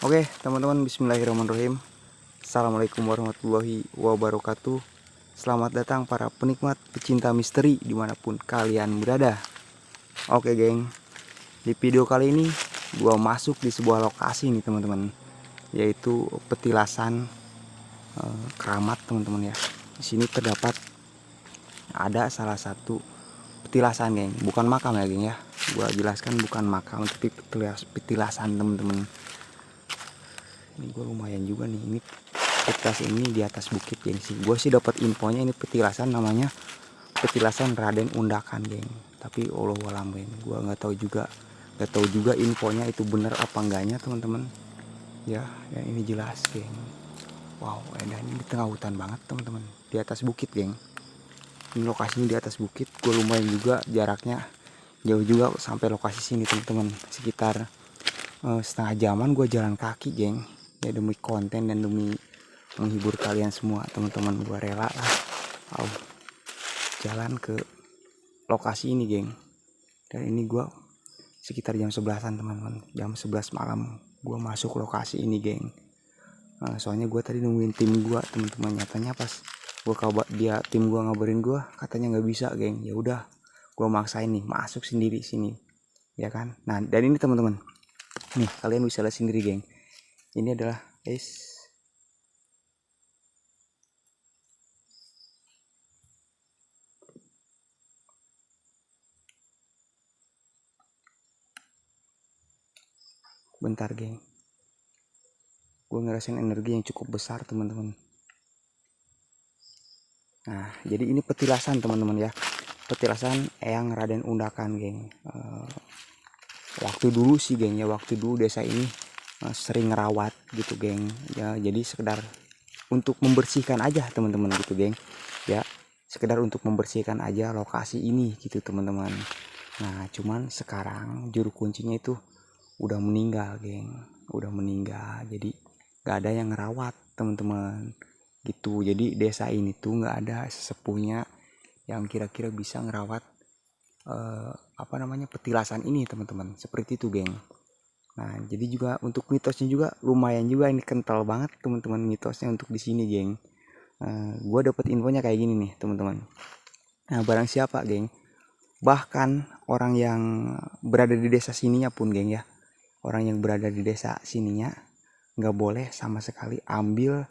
Oke teman-teman, bismillahirrahmanirrahim. Assalamualaikum warahmatullahi wabarakatuh. Selamat datang para penikmat pecinta misteri dimanapun kalian berada. Oke geng, di video kali ini gua masuk di sebuah lokasi nih teman-teman, yaitu petilasan keramat teman-teman ya. Di sini terdapat ada salah satu petilasan geng, bukan makam ya geng ya. Gua jelaskan bukan makam tapi petilasan teman-teman. Ini gue lumayan juga nih, ini petilasan ini di atas bukit geng sih. Gue sih dapat infonya ini petilasan namanya petilasan Raden Undakan geng. Tapi Allah alam geng, gue nggak tahu juga infonya itu bener apa enggaknya teman-teman. Ya, yang ini jelas geng. Wow, dan ini di tengah hutan banget teman-teman, di atas bukit geng. Ini lokasinya di atas bukit, gue lumayan juga jaraknya jauh juga sampai lokasi sini teman-teman, sekitar setengah jaman gue jalan kaki geng. Ya demi konten dan demi menghibur kalian semua teman-teman, gue rela lah jalan ke lokasi ini geng. Dan ini gue sekitar jam 11-an teman-teman, jam 11 malam gue masuk lokasi ini geng. Soalnya gue tadi nungguin tim gue teman-teman, nyatanya pas gue tim gue ngabarin gue katanya nggak bisa geng. Ya udah gue maksain nih masuk sendiri sini ya kan. Nah dan ini teman-teman nih, kalian bisa lihat sendiri geng, ini adalah bentar geng, gue ngerasain energi yang cukup besar teman-teman. Nah jadi ini petilasan teman-teman ya, petilasan Eyang Raden Undakan geng. Waktu dulu sih geng ya, waktu dulu desa ini sering ngerawat gitu geng ya, jadi sekedar untuk membersihkan aja teman-teman gitu geng ya, sekedar untuk membersihkan aja lokasi ini gitu teman-teman. Nah cuman sekarang juru kuncinya itu udah meninggal geng, udah meninggal, jadi gak ada yang ngerawat teman-teman gitu. Jadi desa ini tuh gak ada sesepuhnya yang kira-kira bisa ngerawat petilasan ini teman-teman, seperti itu geng. Nah jadi juga untuk mitosnya juga lumayan juga, ini kental banget teman-teman mitosnya untuk di sini geng. Gue dapet infonya kayak gini nih teman-teman. Nah barang siapa geng, bahkan orang yang berada di desa sininya pun geng ya, orang yang berada di desa sininya nggak boleh sama sekali ambil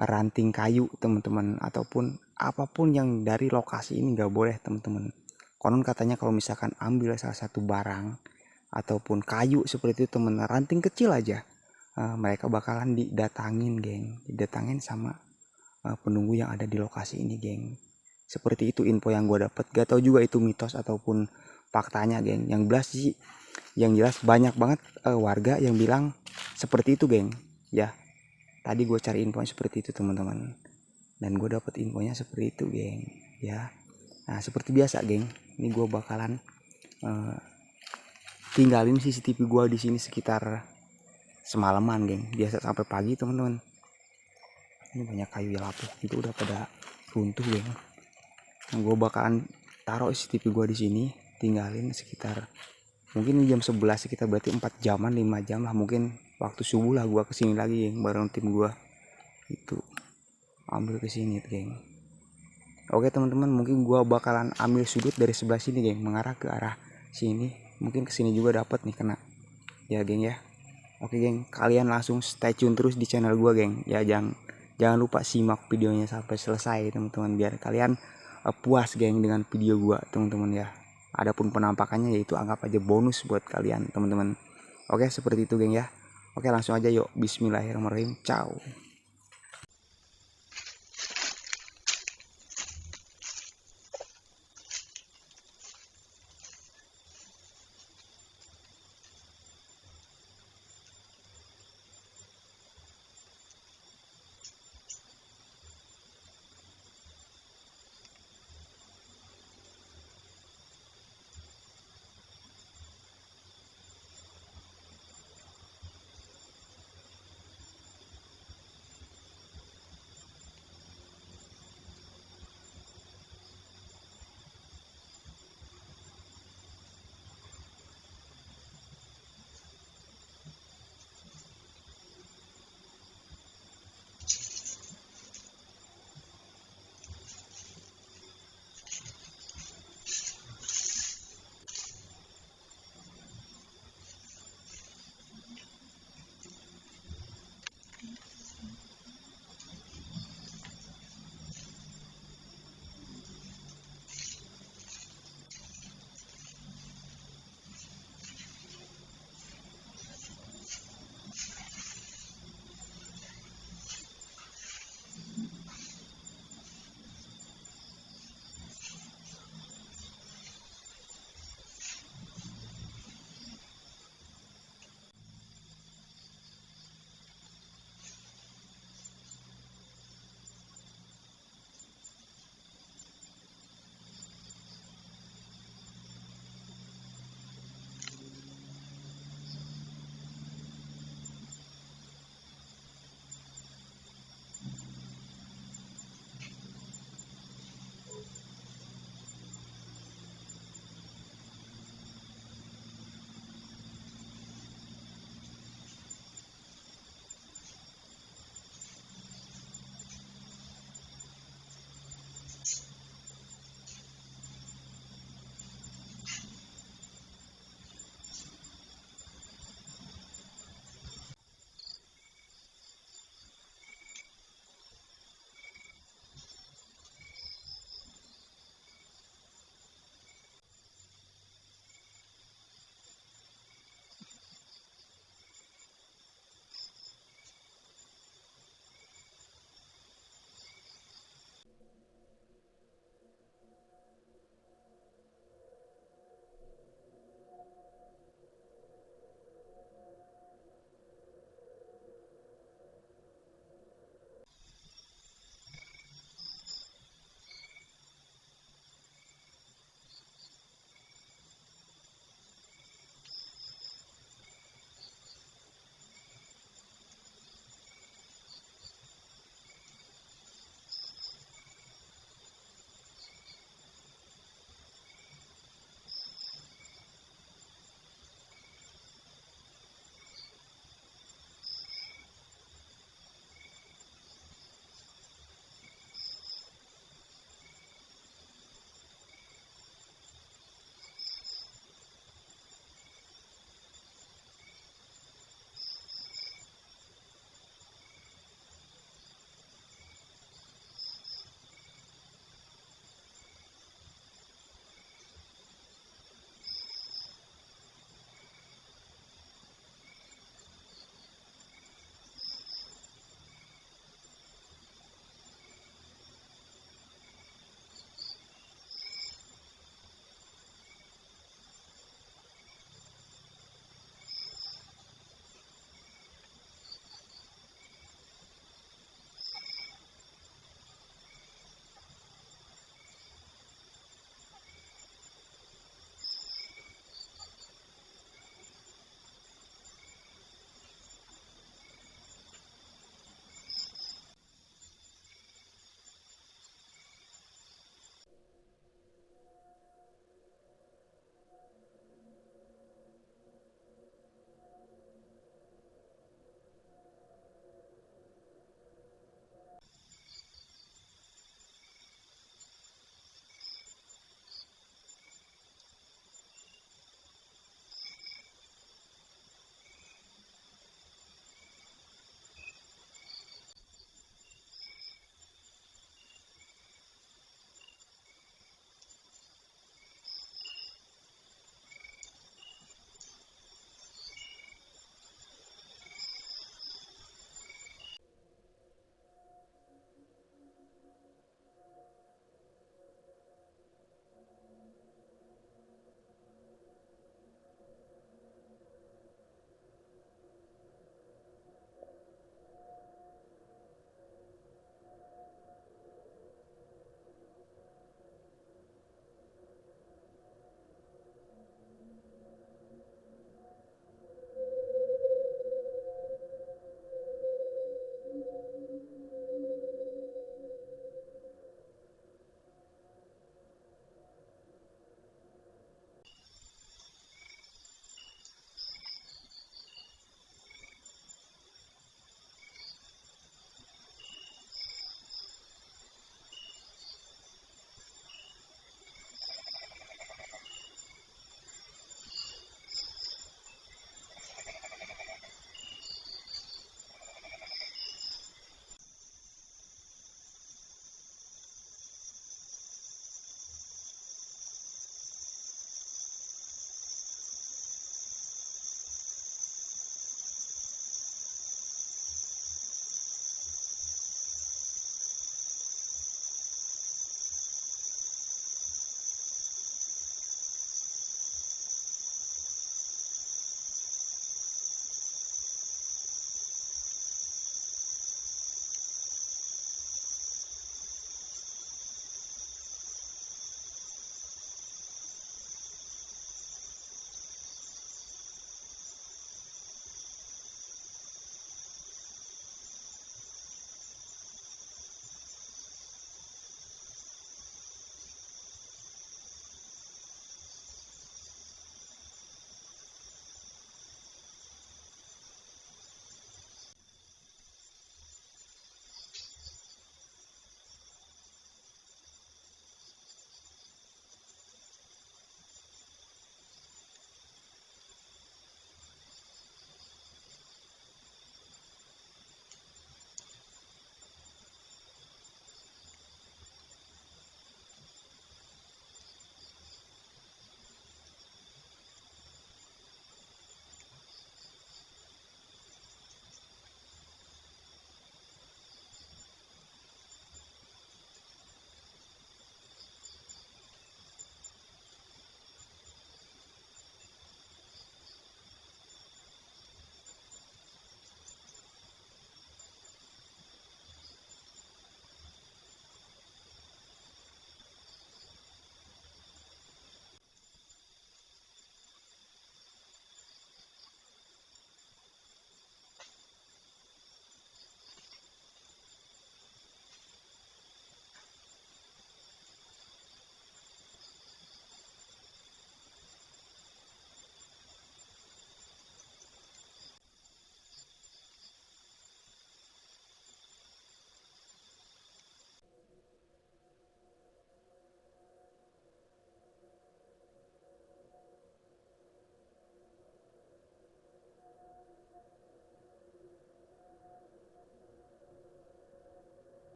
ranting kayu teman-teman, ataupun apapun yang dari lokasi ini nggak boleh teman-teman. Konon katanya kalau misalkan ambil salah satu barang ataupun kayu seperti itu teman, ranting kecil aja, mereka bakalan didatangin geng, didatangin sama penunggu yang ada di lokasi ini geng. Seperti itu info yang gue dapat, gak tahu juga itu mitos ataupun faktanya geng. Yang jelas banyak banget warga yang bilang seperti itu geng ya. Tadi gue cari infonya seperti itu teman-teman, dan gue dapet infonya seperti itu geng ya. Nah seperti biasa geng, ini gue bakalan tinggalin CCTV gue di sini sekitar semalaman geng, biasa sampai pagi teman-teman. Ini banyak kayu yang lapuk itu udah pada runtuh geng. Nah, gue bakalan taruh CCTV gue di sini, tinggalin sekitar mungkin jam 11 sekitar, berarti 4 jaman 5 jam lah mungkin. Waktu subuh lah gue kesini lagi geng, bareng tim gue itu ambil kesini geng. Oke teman-teman, mungkin gue bakalan ambil sudut dari sebelah sini geng, mengarah ke arah sini, mungkin kesini juga dapat nih kena ya geng ya. Oke geng, kalian langsung stay tune terus di channel gue geng ya, jangan lupa simak videonya sampai selesai teman-teman, biar kalian puas geng dengan video gue teman-teman ya. Adapun penampakannya yaitu anggap aja bonus buat kalian teman-teman. Oke seperti itu geng ya. Oke langsung aja yuk, bismillahirrahmanirrahim, ciao.